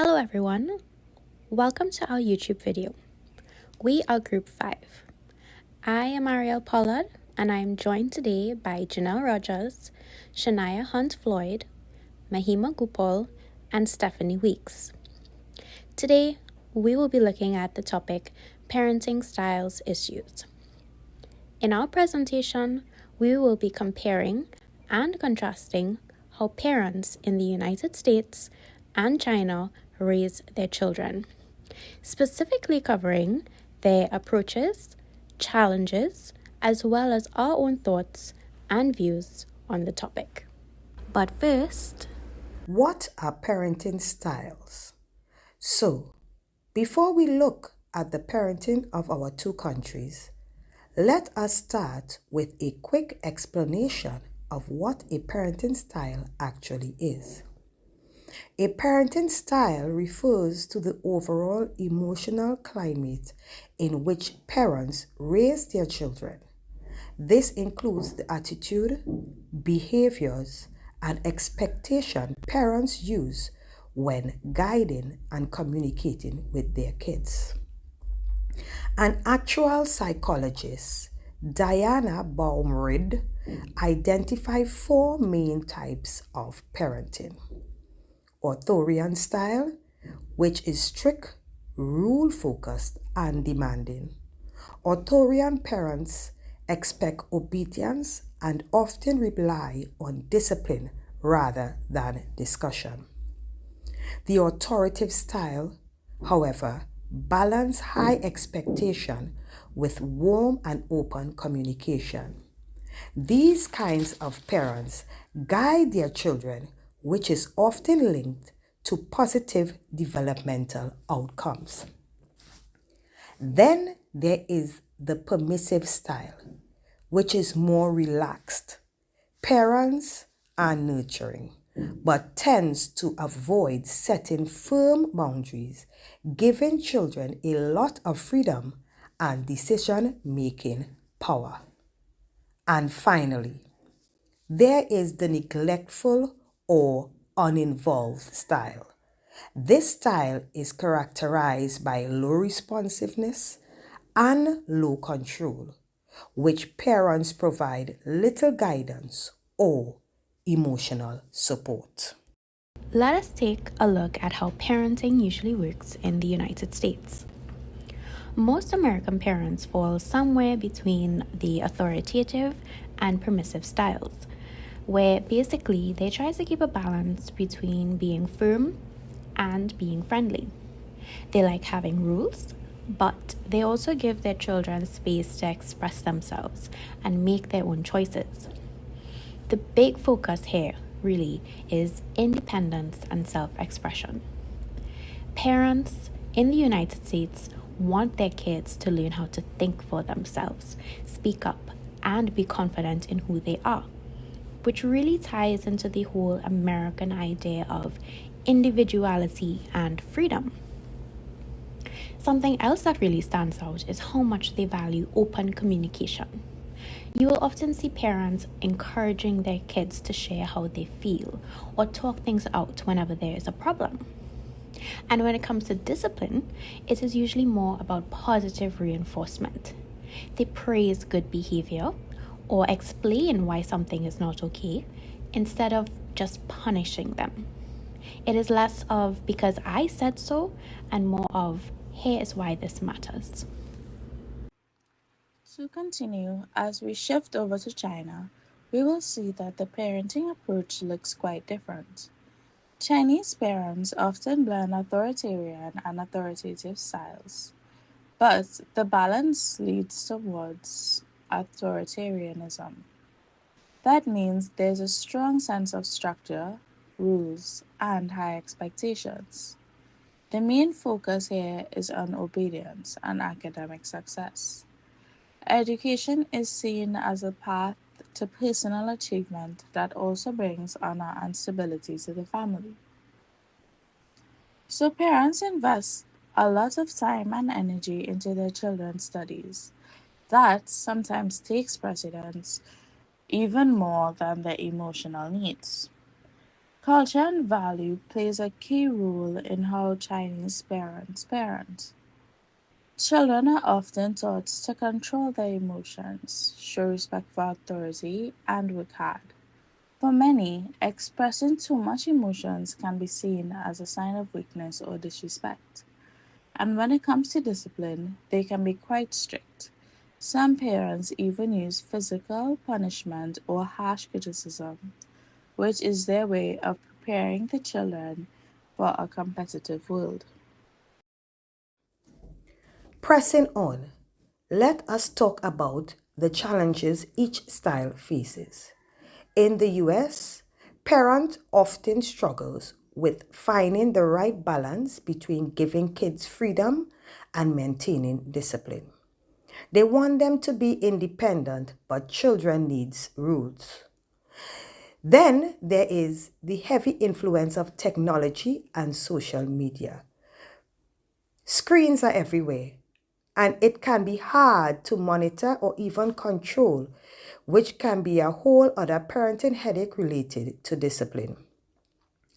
Hello everyone, welcome to our YouTube video. We are Group 5. I am Ariel Pollard and I am joined today by Janelle Rogers, Shania Hunt-Floyd, Mahima Gupal, and Stephanie Weeks. Today, we will be looking at the topic Parenting Styles Issues. In our presentation, we will be comparing and contrasting how parents in the United States and China raise their children, specifically covering their approaches, challenges, as well as our own thoughts and views on the topic. But first, what are parenting styles? So, before we look at the parenting of our two countries, let us start with a quick explanation of what a parenting style actually is. A parenting style refers to the overall emotional climate in which parents raise their children. This includes the attitude, behaviors, and expectation parents use when guiding and communicating with their kids. An actual psychologist, Diana Baumrind, identified 4 main types of parenting. Authoritarian style, which is strict, rule-focused, and demanding. Authoritarian parents expect obedience and often rely on discipline rather than discussion. The authoritative style, however, balance high expectation with warm and open communication. These kinds of parents guide their children, which is often linked to positive developmental outcomes. Then there is the permissive style, which is more relaxed. Parents are nurturing, but tends to avoid setting firm boundaries, giving children a lot of freedom and decision-making power. And finally, there is the neglectful or uninvolved style. This style is characterized by low responsiveness and low control, which parents provide little guidance or emotional support. let us take a look at how parenting usually works in the United States. Most American parents fall somewhere between the authoritative and permissive styles, where basically they try to keep a balance between being firm and being friendly. They like having rules, but they also give their children space to express themselves and make their own choices. The big focus here really is independence and self-expression. Parents in the United States want their kids to learn how to think for themselves, speak up, and be confident in who they are, which really ties into the whole American idea of individuality and freedom. Something else that really stands out is how much they value open communication. You will often see parents encouraging their kids to share how they feel or talk things out whenever there is a problem. And when it comes to discipline, it is usually more about positive reinforcement. They praise good behavior or explain why something is not okay instead of just punishing them. It is less of because I said so and more of here is why this matters. To continue, as we shift over to China, we will see that the parenting approach looks quite different. Chinese parents often blend authoritarian and authoritative styles, but the balance leads towards authoritarianism. That means there's a strong sense of structure, rules, and high expectations. The main focus here is on obedience and academic success. Education is seen as a path to personal achievement that also brings honor and stability to the family. So parents invest a lot of time and energy into their children's studies. That sometimes takes precedence even more than their emotional needs. Culture and value plays a key role in how Chinese parents parent. Children are often taught to control their emotions, show respect for authority, and work hard. For many, expressing too much emotions can be seen as a sign of weakness or disrespect. And when it comes to discipline, they can be quite strict. Some parents even use physical punishment or harsh criticism, which is their way of preparing the children for a competitive world. Pressing on, let us talk about the challenges each style faces. In the US, parents often struggles with finding the right balance between giving kids freedom and maintaining discipline. They want them to be independent, but children needs rules. Then there is the heavy influence of technology and social media. Screens are everywhere, and it can be hard to monitor or even control, which can be a whole other parenting headache related to discipline.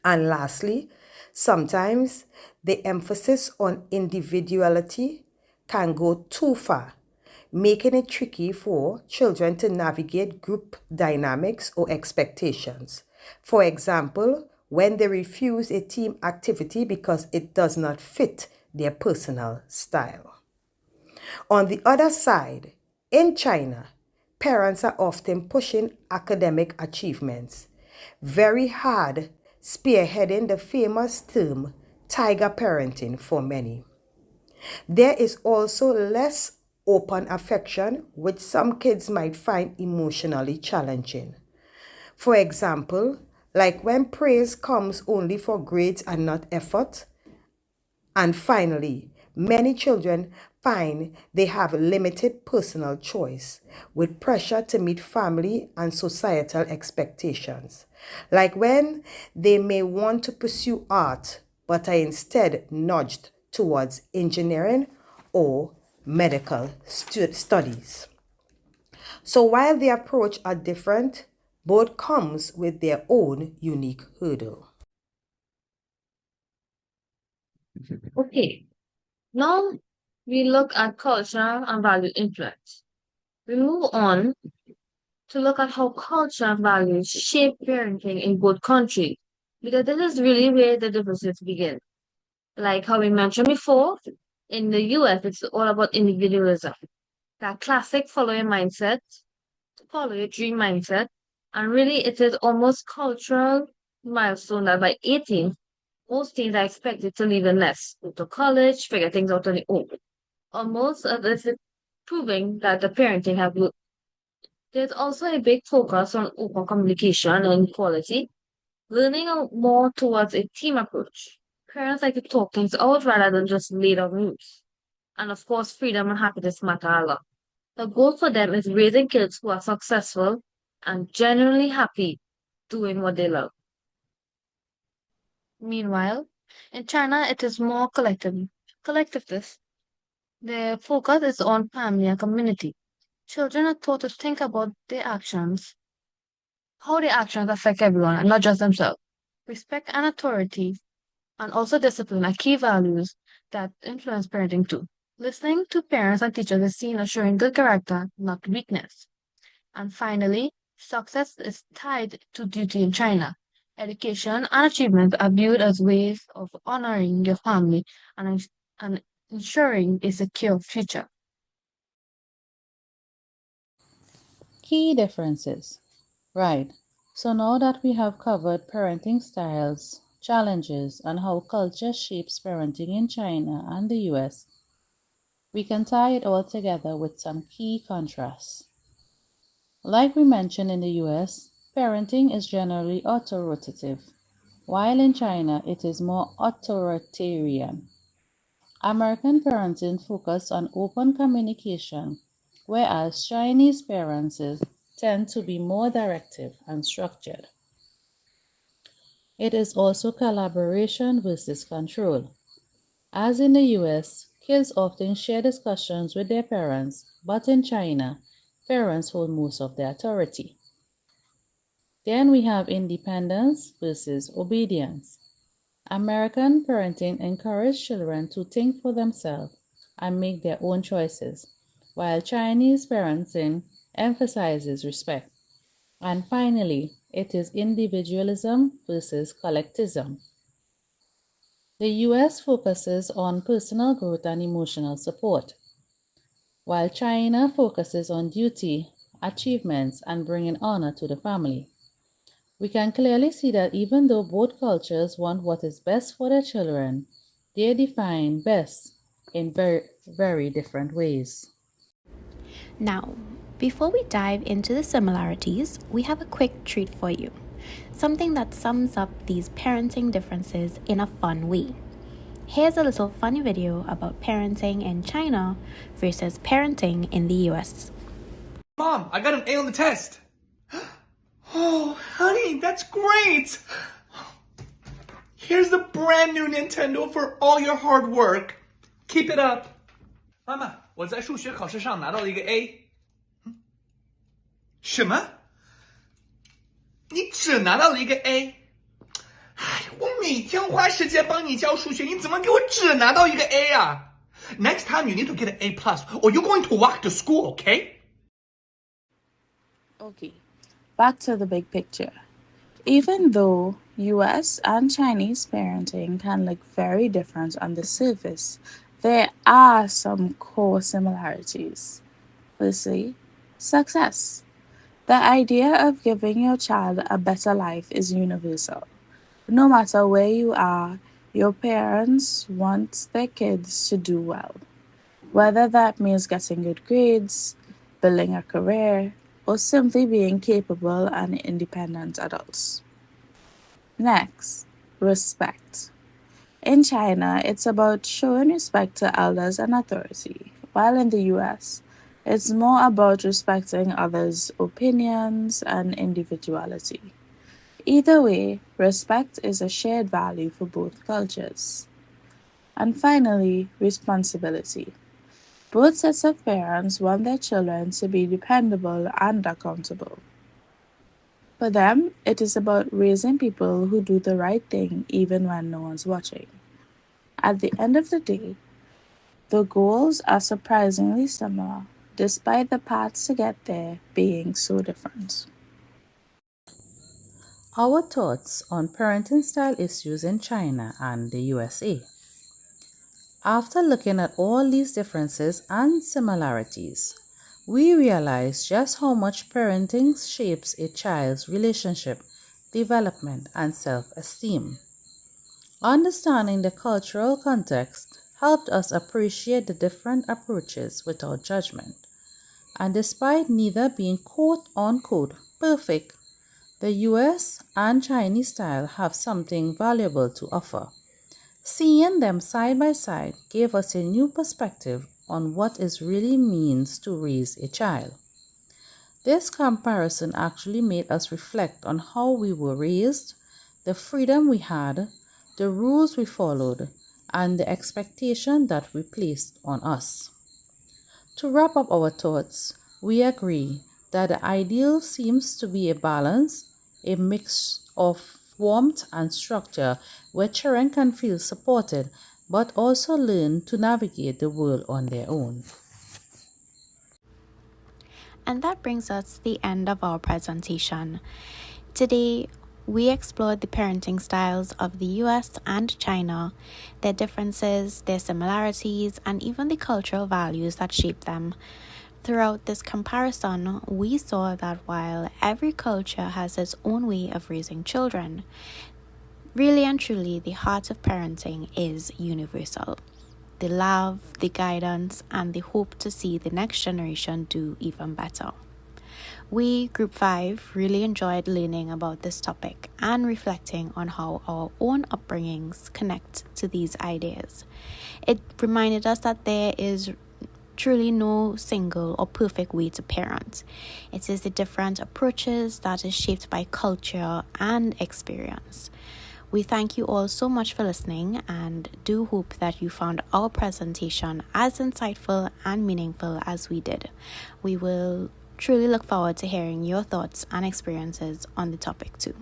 And lastly, sometimes the emphasis on individuality can go too far, making it tricky for children to navigate group dynamics or expectations. For example, when they refuse a team activity because it does not fit their personal style. On the other side, in China, parents are often pushing academic achievements very hard, spearheading the famous term tiger parenting for many. There is also less open affection, which some kids might find emotionally challenging. For example, like when praise comes only for grades and not effort, and finally, many children find they have limited personal choice with pressure to meet family and societal expectations. Like when they may want to pursue art but are instead nudged towards engineering or medical studies. So while the approach are different, both comes with their own unique hurdle. Okay, now we look at culture and value influence. We move on to look at how culture and values shape parenting in both countries, because this is really where the differences begin. Like how we mentioned before, in the US, it's all about individualism, that classic follower mindset, follow your dream mindset, and really it is almost cultural milestone that by 18, most teens are expected to leave the nest, go to college, figure things out on their own. Almost as if it's proving that the parenting have worked. There's also a big focus on open communication and equality, leaning more towards a team approach. Parents like to talk things out rather than just lay down rules. And of course, freedom and happiness matter a lot. The goal for them is raising kids who are successful and genuinely happy doing what they love. Meanwhile, in China, it is more collectivist. The focus is on family and community. Children are taught to think about their actions, how their actions affect everyone and not just themselves. Respect and authority, and also discipline are key values that influence parenting too. Listening to parents and teachers is seen as showing good character, not weakness. And finally, success is tied to duty in China. Education and achievement are viewed as ways of honoring your family and ensuring a secure future. Key differences. Right. So now that we have covered parenting styles, challenges, and how culture shapes parenting in China and the US, we can tie it all together with some key contrasts. Like we mentioned in the US, parenting is generally authoritative, while in China it is more authoritarian. American parenting focus on open communication, whereas Chinese parents tend to be more directive and structured. It is also collaboration versus control. As in the US, kids often share discussions with their parents, but in China, parents hold most of the authority. Then we have independence versus obedience. American parenting encourages children to think for themselves and make their own choices, while Chinese parenting emphasizes respect. And finally, it is individualism versus collectivism. The US focuses on personal growth and emotional support, while China focuses on duty, achievements, and bringing honor to the family. We can clearly see that even though both cultures want what is best for their children, they define best in very different ways. Now, before we dive into the similarities, we have a quick treat for you. Something that sums up these parenting differences in a fun way. Here's a little funny video about parenting in China versus parenting in the US. Mom, I got an A on the test. Oh, honey, that's great. Here's the brand new Nintendo for all your hard work. Keep it up. 妈妈，我在数学考试上拿到了一个 A。什么？你只拿到了一个 A？ 哎，我每天花时间帮你教数学，你怎么给我只拿到一个 A 啊？ Next time you need to get an A plus, or you're going to walk to school, okay? Okay, back to the big picture. Even though US and Chinese parenting can look very different on the surface, there are some core similarities. Firstly, success. The idea of giving your child a better life is universal. No matter where you are, your parents want their kids to do well, whether that means getting good grades, building a career, or simply being capable and independent adults. Next, respect. In China, it's about showing respect to elders and authority, while in the US, it's more about respecting others' opinions and individuality. Either way, respect is a shared value for both cultures. And finally, responsibility. Both sets of parents want their children to be dependable and accountable. For them, it is about raising people who do the right thing even when no one's watching. At the end of the day, the goals are surprisingly similar, despite the paths to get there being so different. Our thoughts on parenting style issues in China and the USA. After looking at all these differences and similarities, we realize just how much parenting shapes a child's relationship, development, and self-esteem. Understanding the cultural context helped us appreciate the different approaches without judgment. And despite neither being quote-unquote perfect, the US and Chinese style have something valuable to offer. Seeing them side by side gave us a new perspective on what it really means to raise a child. This comparison actually made us reflect on how we were raised, the freedom we had, the rules we followed, and the expectation that we placed on us. To wrap up our thoughts, we agree that the ideal seems to be a balance, a mix of warmth and structure where children can feel supported but also learn to navigate the world on their own. And that brings us to the end of our presentation. Today, we explored the parenting styles of the US and China, their differences, their similarities, and even the cultural values that shape them. Throughout this comparison, we saw that while every culture has its own way of raising children, really and truly the heart of parenting is universal. The love, the guidance, and the hope to see the next generation do even better. We, Group 5, really enjoyed learning about this topic and reflecting on how our own upbringings connect to these ideas. It reminded us that there is truly no single or perfect way to parent. It is the different approaches that is shaped by culture and experience. We thank you all so much for listening and do hope that you found our presentation as insightful and meaningful as we did. We will Truly look forward to hearing your thoughts and experiences on the topic too.